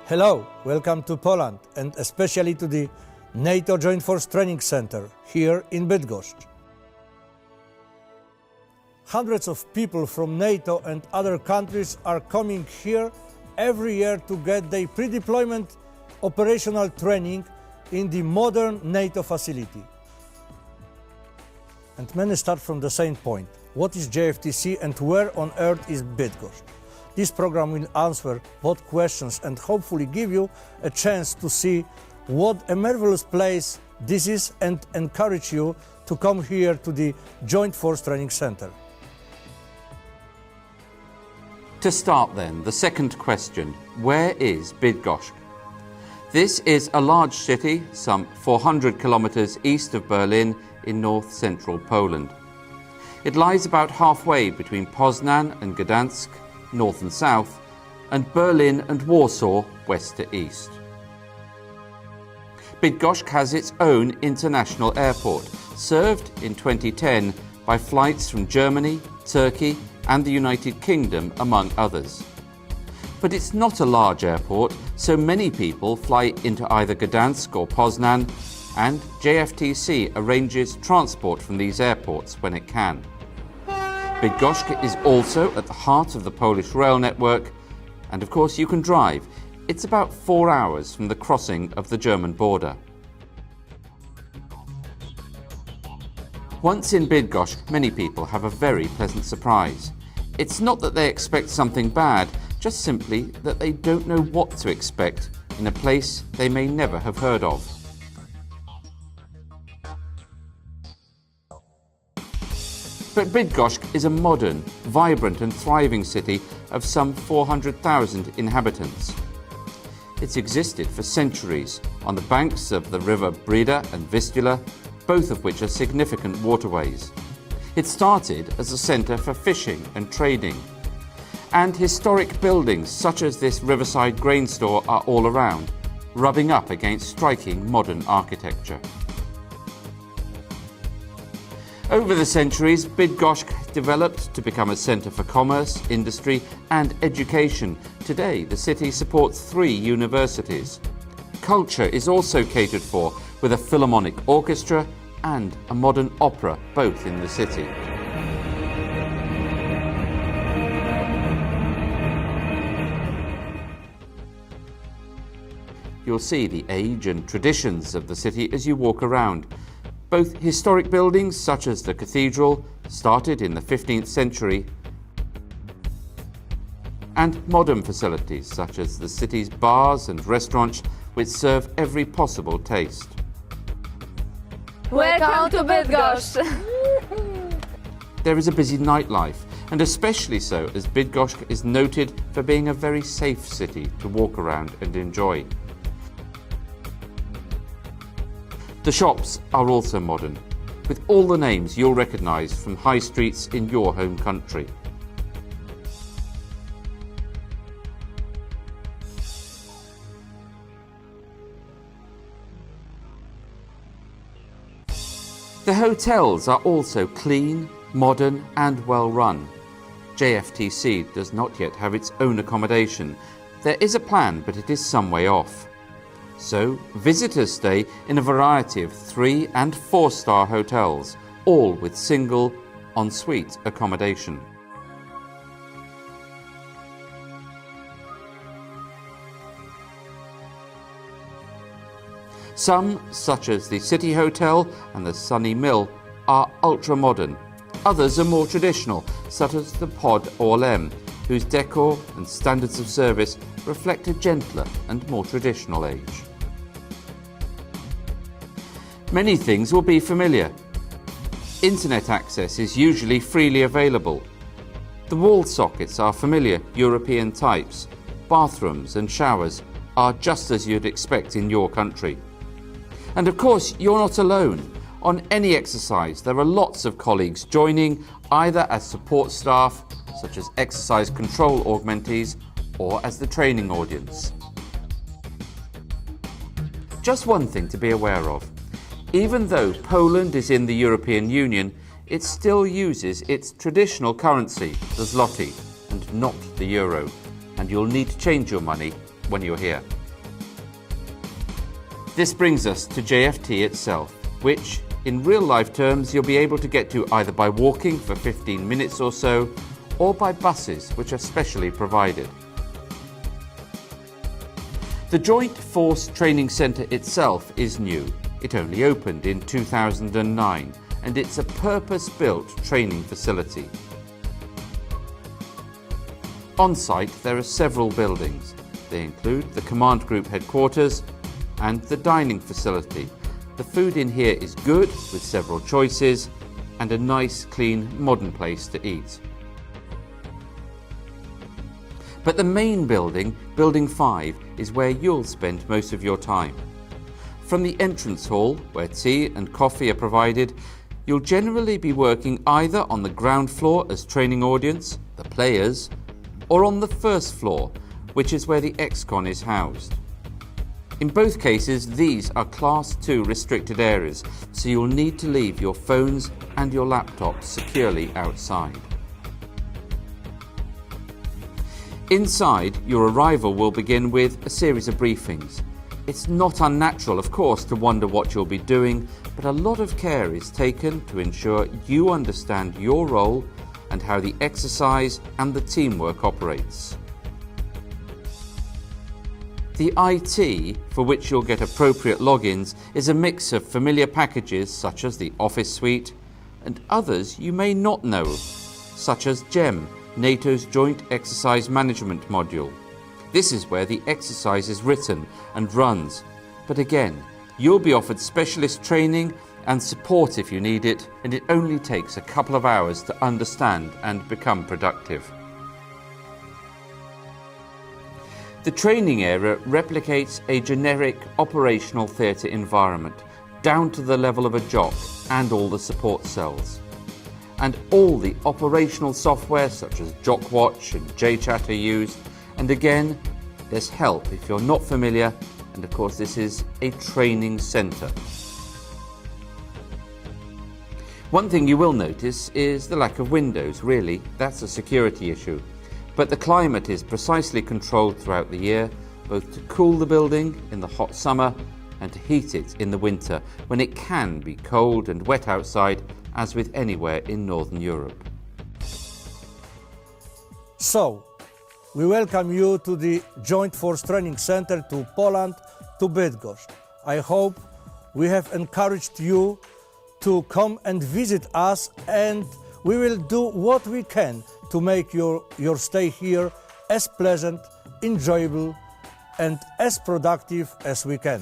Hello, welcome to Poland and especially to the NATO Joint Force Training Center here in Bydgoszcz. Hundreds of people from NATO and other countries are coming here every year to get their pre-deployment operational training in the modern NATO facility. And many start from the same point. What is JFTC and where on earth is Bydgoszcz? This program will answer both questions and hopefully give you a chance to see what a marvelous place this is and encourage you to come here to the Joint Force Training Center. To start then, the second question, where is Bydgoszcz? This is a large city, some 400 kilometers east of Berlin in north-central Poland. It lies about halfway between Poznan and Gdansk, north and south, and Berlin and Warsaw, west to east. Bydgoszcz has its own international airport, served in 2010 by flights from Germany, Turkey and the United Kingdom, among others. But it's not a large airport, so many people fly into either Gdansk or Poznan, and JFTC arranges transport from these airports when it can. Bydgoszcz is also at the heart of the Polish rail network, and of course you can drive. It's about 4 hours from the crossing of the German border. Once in Bydgoszcz, many people have a very pleasant surprise. It's not that they expect something bad, just simply that they don't know what to expect in a place they may never have heard of. But Bydgoszcz is a modern, vibrant and thriving city of some 400,000 inhabitants. It's existed for centuries on the banks of the river Brida and Vistula, both of which are significant waterways. It started as a centre for fishing and trading. And historic buildings such as this riverside grain store are all around, rubbing up against striking modern architecture. Over the centuries, Bydgoszcz developed to become a centre for commerce, industry and education. Today, the city supports 3 universities. Culture is also catered for, with a philharmonic orchestra and a modern opera, both in the city. You'll see the age and traditions of the city as you walk around. Both historic buildings, such as the cathedral, started in the 15th century, and modern facilities, such as the city's bars and restaurants, which serve every possible taste. Welcome to Bydgoszcz! There is a busy nightlife, and especially so as Bydgoszcz is noted for being a very safe city to walk around and enjoy. The shops are also modern, with all the names you'll recognise from high streets in your home country. The hotels are also clean, modern and well run. JFTC does not yet have its own accommodation. There is a plan, but it is some way off. So, visitors stay in a variety of 3- and 4-star hotels, all with single, en-suite accommodation. Some, such as the City Hotel and the Sunny Mill, are ultra-modern. Others are more traditional, such as the Pod Orlem, whose decor and standards of service reflect a gentler and more traditional age. Many things will be familiar. Internet access is usually freely available. The wall sockets are familiar European types. Bathrooms and showers are just as you'd expect in your country. And of course, you're not alone. On any exercise, there are lots of colleagues joining, either as support staff, such as exercise control augmentees, or as the training audience. Just one thing to be aware of. Even though Poland is in the European Union, it still uses its traditional currency, the zloty, and not the euro, and you'll need to change your money when you're here. This brings us to JFT itself, which in real-life terms you'll be able to get to either by walking for 15 minutes or so, or by buses which are specially provided. The Joint Force Training Centre itself is new. It only opened in 2009 and it's a purpose-built training facility. On site there are several buildings. They include the Command Group headquarters and the dining facility. The food in here is good, with several choices and a nice, clean, modern place to eat. But the main building, Building 5, is where you'll spend most of your time. From the entrance hall, where tea and coffee are provided, you'll generally be working either on the ground floor as training audience, the players, or on the first floor, which is where the ex-con is housed. In both cases, these are Class 2 restricted areas, so you'll need to leave your phones and your laptops securely outside. Inside, your arrival will begin with a series of briefings. It's not unnatural, of course, to wonder what you'll be doing, but a lot of care is taken to ensure you understand your role and how the exercise and the teamwork operates. The IT, for which you'll get appropriate logins, is a mix of familiar packages such as the Office Suite and others you may not know, such as GEM, NATO's Joint Exercise Management Module. This is where the exercise is written and runs, but again, you'll be offered specialist training and support if you need it, and it only takes a couple of hours to understand and become productive. The training area replicates a generic operational theatre environment, down to the level of a jock and all the support cells. And all the operational software such as JockWatch and JChat are used, and again, there's help if you're not familiar, and of course this is a training centre. One thing you will notice is the lack of windows. Really, that's a security issue. But the climate is precisely controlled throughout the year, both to cool the building in the hot summer and to heat it in the winter, when it can be cold and wet outside, as with anywhere in Northern Europe. So, we welcome you to the Joint Force Training Center to Poland, to Bydgoszcz. I hope we have encouraged you to come and visit us, and we will do what we can to make your stay here as pleasant, enjoyable and as productive as we can.